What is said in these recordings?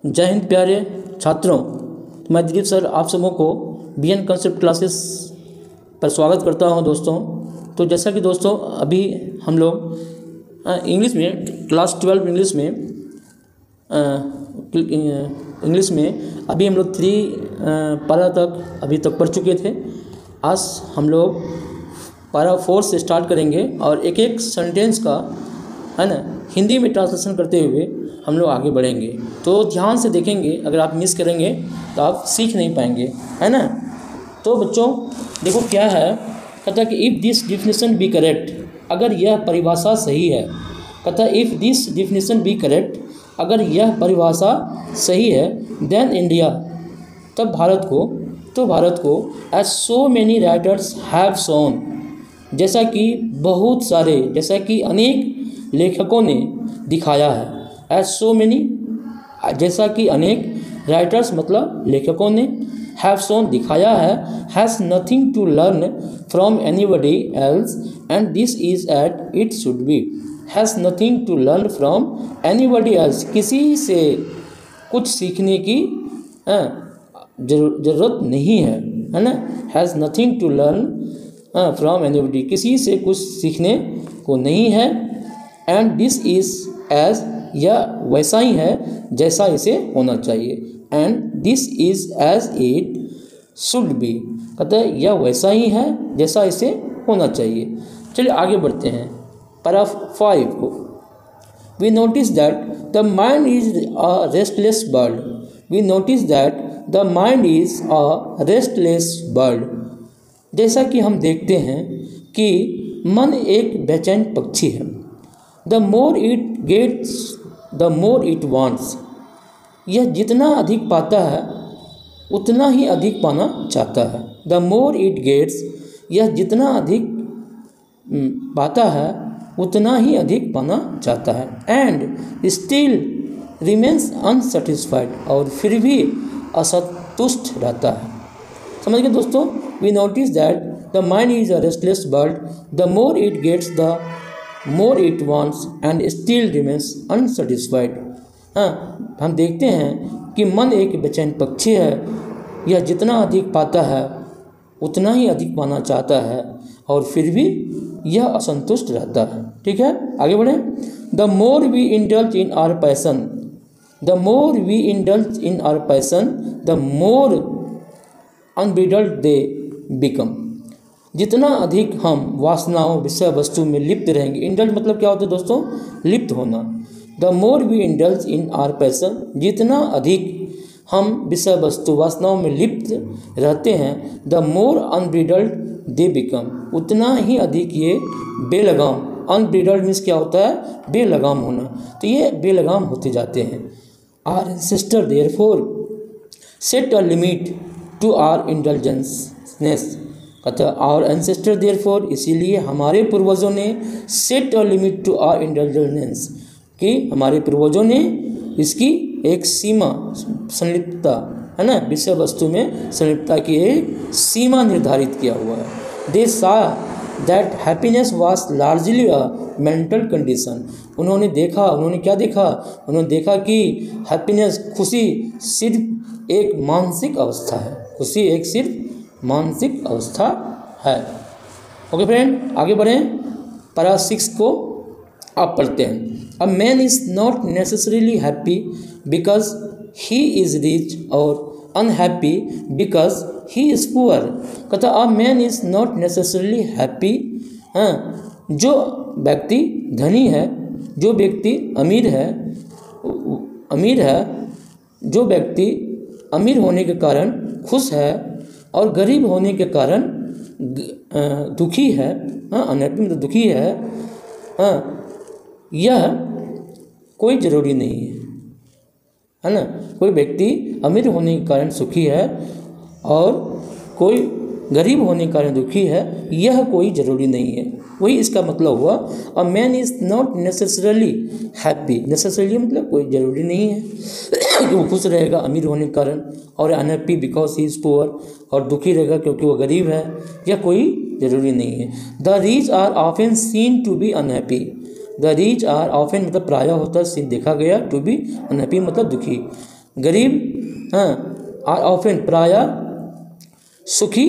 जय हिंद प्यारे छात्रों, मैं दिलीप सर आप सबों को बीएन कंसेप्ट क्लासेस पर स्वागत करता हूं दोस्तों। तो जैसा कि दोस्तों अभी हम लोग इंग्लिश में क्लास 12 इंग्लिश में अभी हम लोग 3 पारा तक अभी तक पढ़ चुके थे। आज हम लोग पारा 4 से स्टार्ट करेंगे और एक एक सेंटेंस का है ना हिंदी में ट्रांसलेशन करते हुए हम लोग आगे बढ़ेंगे। तो ध्यान से देखेंगे, अगर आप मिस करेंगे तो आप सीख नहीं पाएंगे, है ना। तो बच्चों देखो क्या है, कहता है कि if this definition be correct, अगर यह परिभाषा सही है। कहता है if this definition be correct, अगर यह परिभाषा सही है, देन इंडिया, तब भारत को as so many writers have shown, जैसा कि अनेक लेखकों ने दिखाया है। एज सो मैनी, जैसा कि अनेक राइटर्स मतलब लेखकों ने, हैव शोन दिखाया है, has nothing to learn from anybody else and this is at it should be. Has nothing to learn from anybody else, किसी से कुछ सीखने की ज़रूरत नहीं है ना। Has nothing to learn from anybody, किसी से कुछ सीखने को नहीं है। एंड दिस इज एज, यह वैसा ही है जैसा इसे होना चाहिए। And this is as it should be, कहते हैं यह वैसा ही है जैसा इसे होना चाहिए। चलिए आगे बढ़ते हैं पैराग्राफ 5 को। We notice that the mind is a restless bird, we notice that the mind is a restless bird, जैसा कि हम देखते हैं कि मन एक बेचैन पक्षी है। The more it gets the more it wants, यह जितना अधिक पाता है उतना ही अधिक पाना चाहता है। द मोर इट गेट्स, यह जितना अधिक पाता है उतना ही अधिक पाना चाहता है। एंड स्टिल रिमेन्स अनसेटिस्फाइड, और फिर भी असंतुष्ट रहता है। समझ गए दोस्तों। We notice that the mind is a restless bird, the more it gets the more it wants and still remains unsatisfied. हाँ, हम देखते हैं कि मन एक बेचैन पक्षी है, यह जितना अधिक पाता है उतना ही अधिक पाना चाहता है और फिर भी यह असंतुष्ट रहता है। ठीक है, आगे बढ़ें। The more we indulge in our passion, the more we indulge in our passion, the more unbridled they become, जितना अधिक हम वासनाओं विषय वस्तु में लिप्त रहेंगे। इंडल्ज मतलब क्या होता है दोस्तों? लिप्त होना। The more we indulge in our passion, जितना अधिक हम विषय वस्तु वासनाओं में लिप्त रहते हैं, the more unbridled they become, उतना ही अधिक ये बेलगाम, अनब्रिडल्ड मीन्स क्या होता है? बेलगाम होना। तो ये बेलगाम होते जाते हैं। Our ancestor therefore set a limit to our indulgences, कहता आवर एंसेस्टर देयरफॉर, इसीलिए हमारे पूर्वजों ने set a limit to our indulgence, कि हमारे पूर्वजों ने इसकी एक सीमा, संलिप्तता है ना, विषय वस्तु में संलिप्तता की एक सीमा निर्धारित किया हुआ है। दे सा that happiness was largely a mental condition, उन्होंने क्या देखा? उन्होंने देखा कि हैप्पीनेस, खुशी सिर्फ एक मानसिक अवस्था है, खुशी एक सिर्फ मानसिक अवस्था है। ओके फ्रेंड, आगे बढ़ें। पैरा 6 को आप पढ़ते हैं। A man is not necessarily happy because he is rich और unhappy because he is poor. कहता a man is not necessarily happy, हाँ, जो व्यक्ति धनी है, जो व्यक्ति अमीर है, जो व्यक्ति अमीर होने के कारण खुश है और गरीब होने के कारण दुखी है, हाँ, अनहैप्पी मतलब दुखी है, हाँ, यह कोई ज़रूरी नहीं है ना। कोई व्यक्ति अमीर होने के कारण सुखी है और कोई गरीब होने के कारण दुखी है, यह कोई ज़रूरी नहीं है। वही इसका मतलब हुआ। अ man is not necessarily happy, necessarily मतलब कोई ज़रूरी नहीं है कि वो खुश रहेगा अमीर होने के कारण, और unhappy because he is poor, और दुखी रहेगा क्योंकि वो गरीब है, यह कोई ज़रूरी नहीं है। The rich are often seen to be unhappy, the rich are often मतलब प्रायः होता है, सीन देखा गया, टू बी अनहैप्पी मतलब दुखी। गरीब आर ऑफन प्रायः सुखी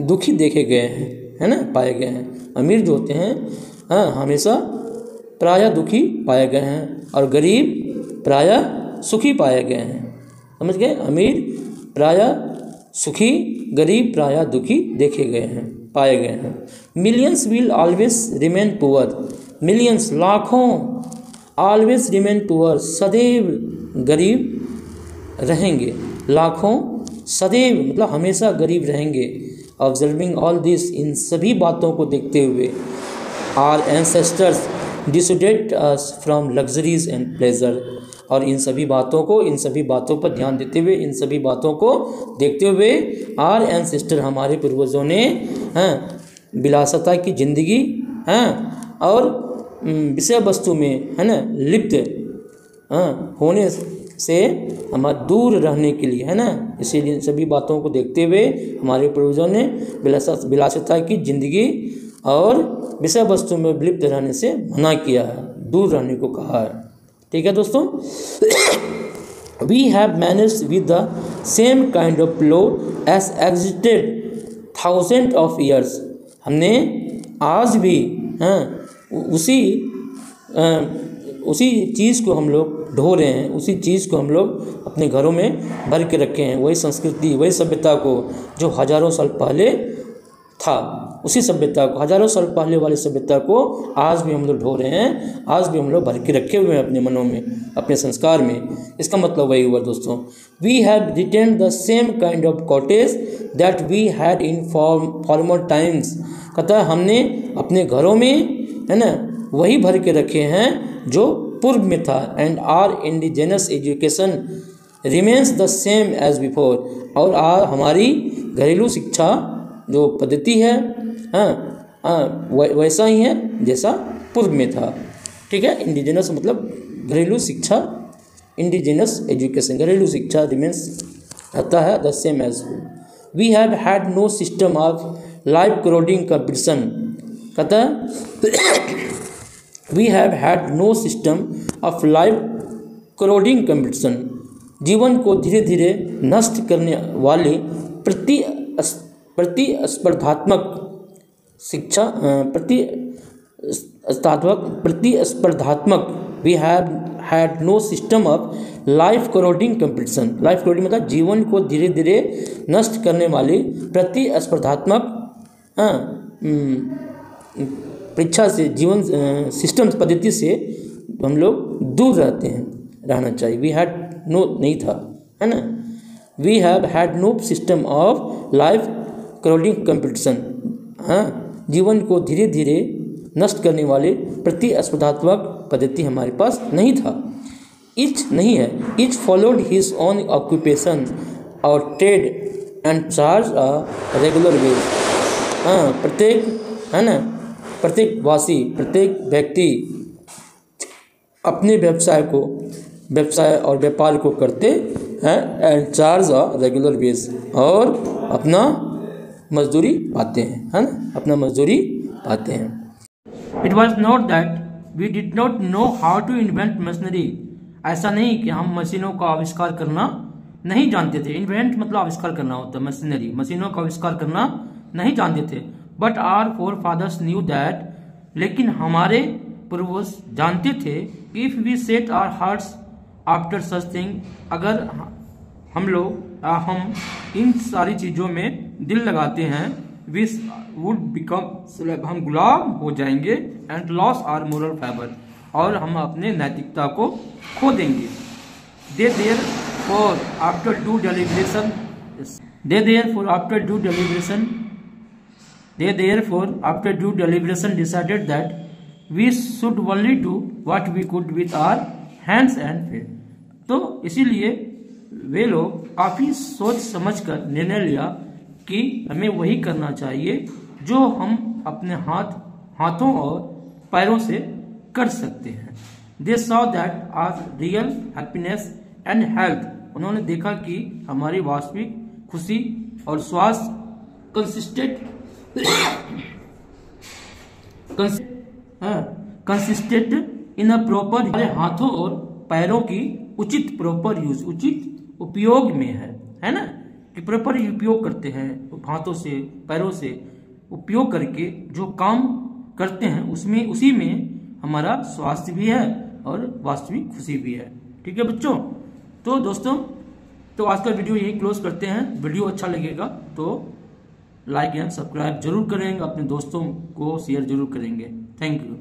दुखी देखे गए हैं, है ना, पाए गए हैं। अमीर जो होते हैं हमेशा प्रायः दुखी पाए गए हैं और गरीब प्रायः सुखी पाए गए हैं। समझ गए? अमीर प्रायः सुखी, गरीब प्रायः दुखी देखे गए हैं, पाए गए हैं। Millions will always remain poor, millions लाखों, ऑलवेज रिमेन पुअर सदैव गरीब रहेंगे, लाखों सदैव मतलब हमेशा गरीब रहेंगे। ऑब्जर्विंग ऑल दिस, इन सभी बातों को देखते हुए, our ancestors dissuaded us from luxuries and pleasure, और इन सभी बातों पर ध्यान देते हुए, इन सभी बातों को देखते हुए आर एंसेस्टर हमारे पूर्वजों ने विलासिता की जिंदगी और विषय वस्तु में, है ना, लिप्त होने से हमारे दूर रहने के लिए, है ना, इसीलिए सभी बातों को देखते हुए हमारे पूर्वजों ने विलासिता की जिंदगी और विषय वस्तु में लिप्त रहने से मना किया है, दूर रहने को कहा है। ठीक है दोस्तों, we have managed with the same kind of law as existed thousand of years, हमने आज भी उसी चीज़ को हम लोग ढो रहे हैं, उसी चीज़ को हम लोग अपने घरों में भर के रखे हैं, वही संस्कृति, वही सभ्यता को जो हज़ारों साल पहले था, उसी सभ्यता को, हज़ारों साल पहले वाली सभ्यता को आज भी हम लोग ढो रहे हैं, आज भी हम लोग भर के रखे हुए हैं अपने मनों में, अपने संस्कार में। इसका मतलब वही हुआ दोस्तों, we have retained the same kind of cottage that we had in former times, कहता है हमने अपने घरों में, है ना, वही भर के रखे हैं जो पूर्व में था। And our indigenous education remains the same as before, और हमारी घरेलू शिक्षा जो पद्धति है वैसा ही है जैसा पूर्व में था। ठीक है, इंडिजिनस मतलब घरेलू शिक्षा, इंडिजिनस एजुकेशन घरेलू शिक्षा रिमेन्स रहता है the same as. We have had no system of life corroding competition, कहता है we have had no system of life corroding competition, जीवन को धीरे धीरे नष्ट करने वाली प्रतिस्पर्धात्मक शिक्षा, प्रतिस्पर्धात्मक, we have had no system of life corroding competition, life corroding मतलब जीवन को धीरे धीरे नष्ट करने वाली प्रतिस्पर्धात्मक परीक्षा से, जीवन सिस्टम पद्धति से हम लोग दूर रहना चाहिए। वी हैड नो नहीं था, है ना, we have had no system of life corroding competition, जीवन को धीरे धीरे नष्ट करने वाले प्रतिस्पर्धात्मक पद्धति हमारे पास नहीं था। ईच नहीं है, each followed his own occupation और trade and charge a regular wage, प्रत्येक, है ना, प्रत्येक वासी, प्रत्येक व्यक्ति अपने व्यवसाय और व्यापार को करते हैं and charge a regular wage, और अपना मजदूरी पाते हैं, है ना, अपना मजदूरी पाते हैं। It was not that we did not know how to invent machinery, ऐसा नहीं कि हम मशीनों का आविष्कार करना नहीं जानते थे। इन्वेंट मतलब आविष्कार करना होता है, मशीनरी, मशीनों का आविष्कार करना नहीं जानते थे। But our forefathers knew that, लेकिन हमारे पूर्वज जानते थे, if we set our hearts after such thing, अगर हम इन सारी चीज़ों में दिल लगाते हैं, वी वुड बिकम, हम गुलाम हो जाएंगे, and lose our moral fiber, और हम अपने नैतिकता को खो देंगे। They therefore after due deliberation They therefore, after due deliberation, decided that we should only do what we could with our hands and feet. तो इसीलिए वे लोग काफ़ी सोच समझकर निर्णय लिया कि हमें वही करना चाहिए जो हम अपने हाथों और पैरों से कर सकते हैं। They saw that our real happiness and health, उन्होंने देखा कि हमारी वास्तविक खुशी और स्वास्थ्य कंसिस्टेंट इन अ प्रॉपर, हमारे हाथों और पैरों की उचित प्रॉपर यूज, उचित उपयोग में है ना, कि प्रॉपर उपयोग करते हैं, हाथों से पैरों से उपयोग करके जो काम करते हैं उसमें, उसी में हमारा स्वास्थ्य भी है और वास्तविक खुशी भी है। ठीक है बच्चों, तो दोस्तों तो आज का वीडियो यही क्लोज करते हैं। वीडियो अच्छा लगेगा तो लाइक एंड सब्सक्राइब जरूर करेंगे, अपने दोस्तों को शेयर जरूर करेंगे। Thank you.